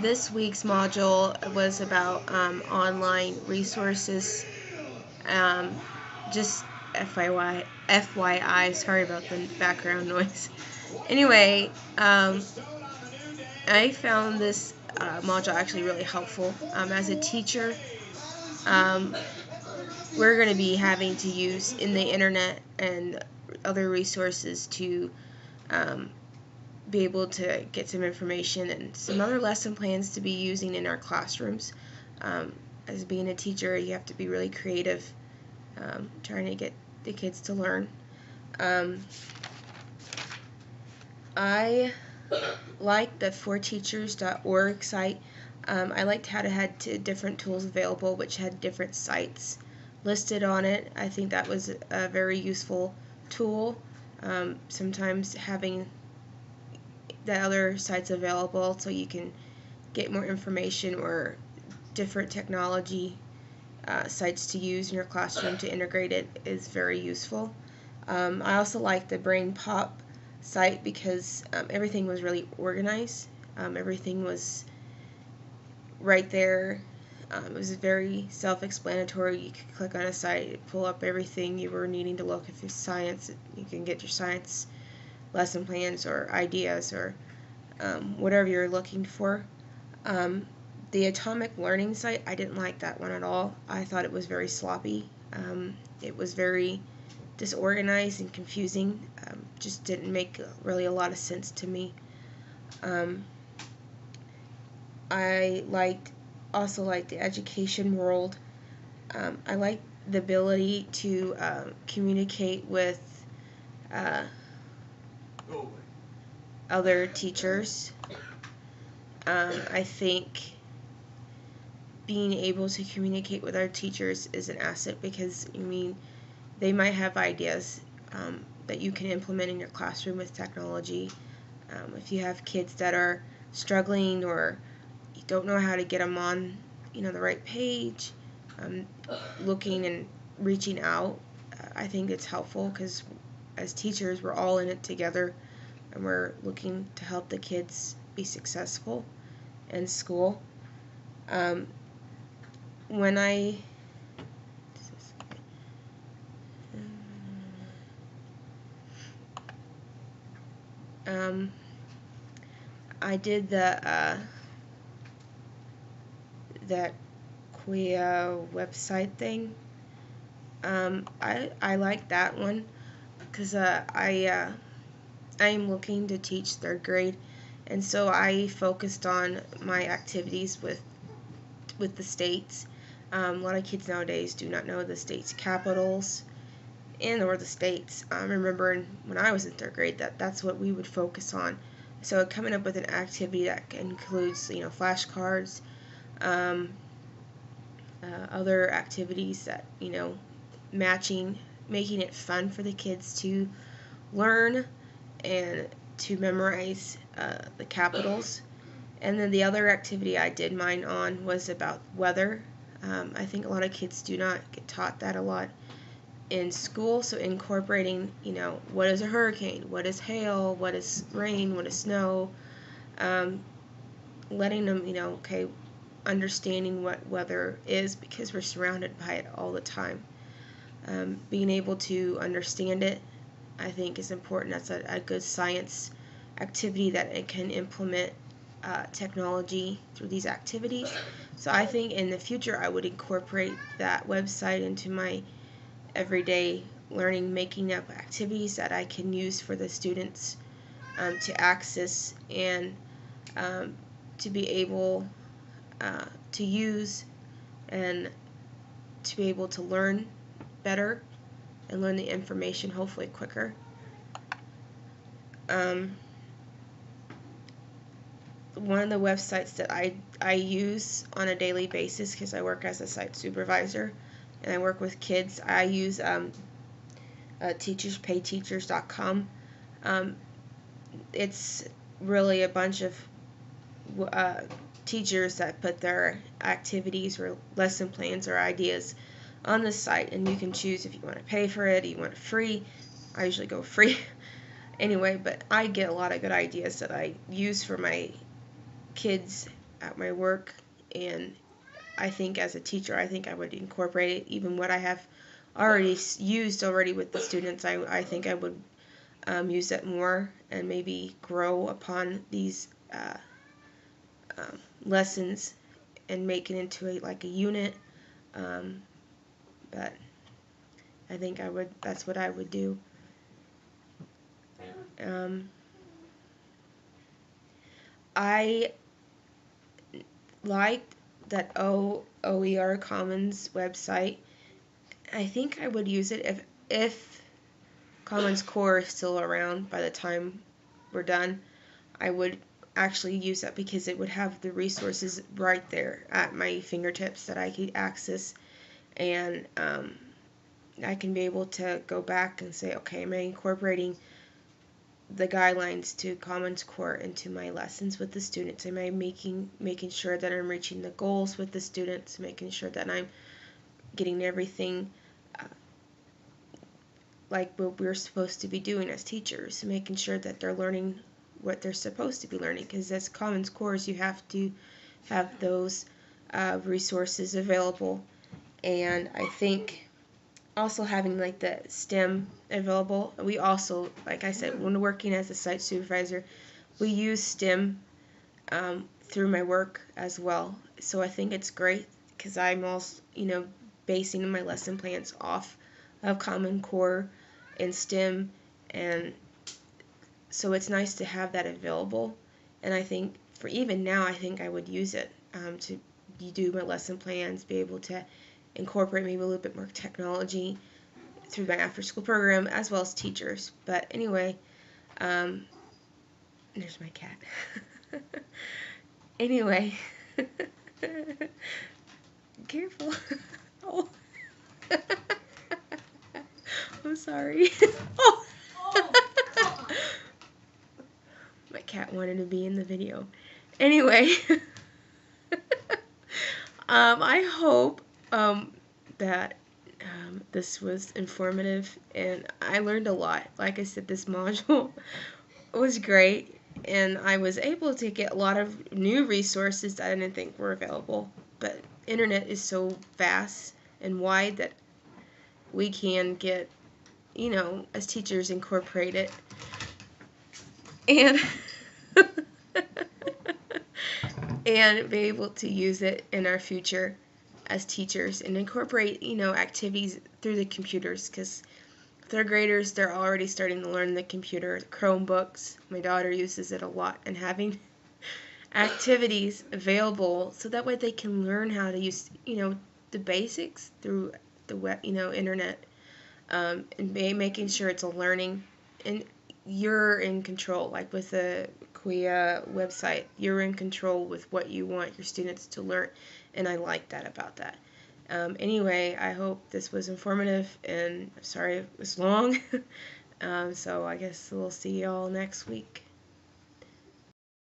This week's module was about online resources. Um, just FYI, sorry about the background noise. Anyway, I found this module actually really helpful. As a teacher, um, we're going to be having to use in the internet and other resources to um, be able to get some information and some other lesson plans to be using in our classrooms. As being a teacher, you have to be really creative, trying to get the kids to learn. I like the forteachers.org site. I liked how it had different tools available, which had different sites listed on it. I think that was a very useful tool. Sometimes having the other sites available so you can get more information or different technology sites to use in your classroom to integrate it is very useful. I also like the Brain Pop site because everything was really organized. Everything was right there. It was very self-explanatory. You could click on a site, pull up everything you were needing to look. If it's science, you can get your science lesson plans or ideas or whatever you're looking for. The Atomic Learning site, I didn't like that one at all. I thought it was very sloppy. It was very disorganized and confusing. Just didn't make really a lot of sense to me. I also liked the Education World. I liked the ability to communicate with other teachers. I think being able to communicate with our teachers is an asset because, they might have ideas that you can implement in your classroom with technology. If you have kids that are struggling or you don't know how to get them on, the right page, looking and reaching out, I think it's helpful because as teachers, we're all in it together and we're looking to help the kids be successful in school. When I did that Quia website thing. I like that one because I am looking to teach third grade, and so I focused on my activities with the states. A lot of kids nowadays do not know the states' capitals and or the states. I remember when I was in third grade that's what we would focus on. So coming up with an activity that includes flashcards, other activities that making it fun for the kids to learn and to memorize the capitals. And then the other activity I did mine on was about weather. I think a lot of kids do not get taught that a lot in school, so incorporating, what is a hurricane, what is hail, what is rain, what is snow, letting them, understanding what weather is because we're surrounded by it all the time. Being able to understand it, I think, is important. That's a good science activity that it can implement technology through these activities. So I think in the future I would incorporate that website into my everyday learning, making up activities that I can use for the students to access and to be able to use and to be able to learn better and learn the information hopefully quicker. One of the websites that I use on a daily basis because I work as a site supervisor and I work with kids, I use teacherspayteachers.com. It's really a bunch of teachers that put their activities or lesson plans or ideas on the site, and you can choose if you want to pay for it, you want it free. I usually go free anyway, but I get a lot of good ideas that I use for my kids at my work, and I think as a teacher, I think I would incorporate it. Even what I have already used already with the students, I think I would use it more and maybe grow upon these lessons and make it into like a unit. But I think that's what I would do. I liked that OER Commons website. I think I would use it if Commons Core is still around by the time we're done. I would actually use that because it would have the resources right there at my fingertips that I could access, and I can be able to go back and say, okay, am I incorporating the guidelines to Commons Core into my lessons with the students? Am I making sure that I'm reaching the goals with the students, making sure that I'm getting everything like what we're supposed to be doing as teachers, making sure that they're learning what they're supposed to be learning, because as Commons Cores you have to have those resources available. And I think also having like the STEM available, we also, like I said, when working as a site supervisor, we use STEM through my work as well. So I think it's great because I'm also, basing my lesson plans off of Common Core and STEM, and so it's nice to have that available. And I think for even now, I think I would use it to do my lesson plans, be able to incorporate maybe a little bit more technology through my after-school program as well as teachers. But anyway, there's my cat. Anyway, careful. Oh. I'm sorry. Oh. My cat wanted to be in the video. Anyway, I hope that this was informative, and I learned a lot. Like I said, this module was great, and I was able to get a lot of new resources that I didn't think were available. But internet is so vast and wide that we can get, as teachers, incorporate it. And and be able to use it in our future as teachers and incorporate, activities through the computers, because third graders, they're already starting to learn the computer. Chromebooks, my daughter uses it a lot, and having activities available so that way they can learn how to use, the basics through the web, internet, and making sure it's a learning, and you're in control. Like with the Kuya website, you're in control with what you want your students to learn, and I like that about that. Anyway, I hope this was informative, and sorry it was long. So I guess we'll see y'all next week.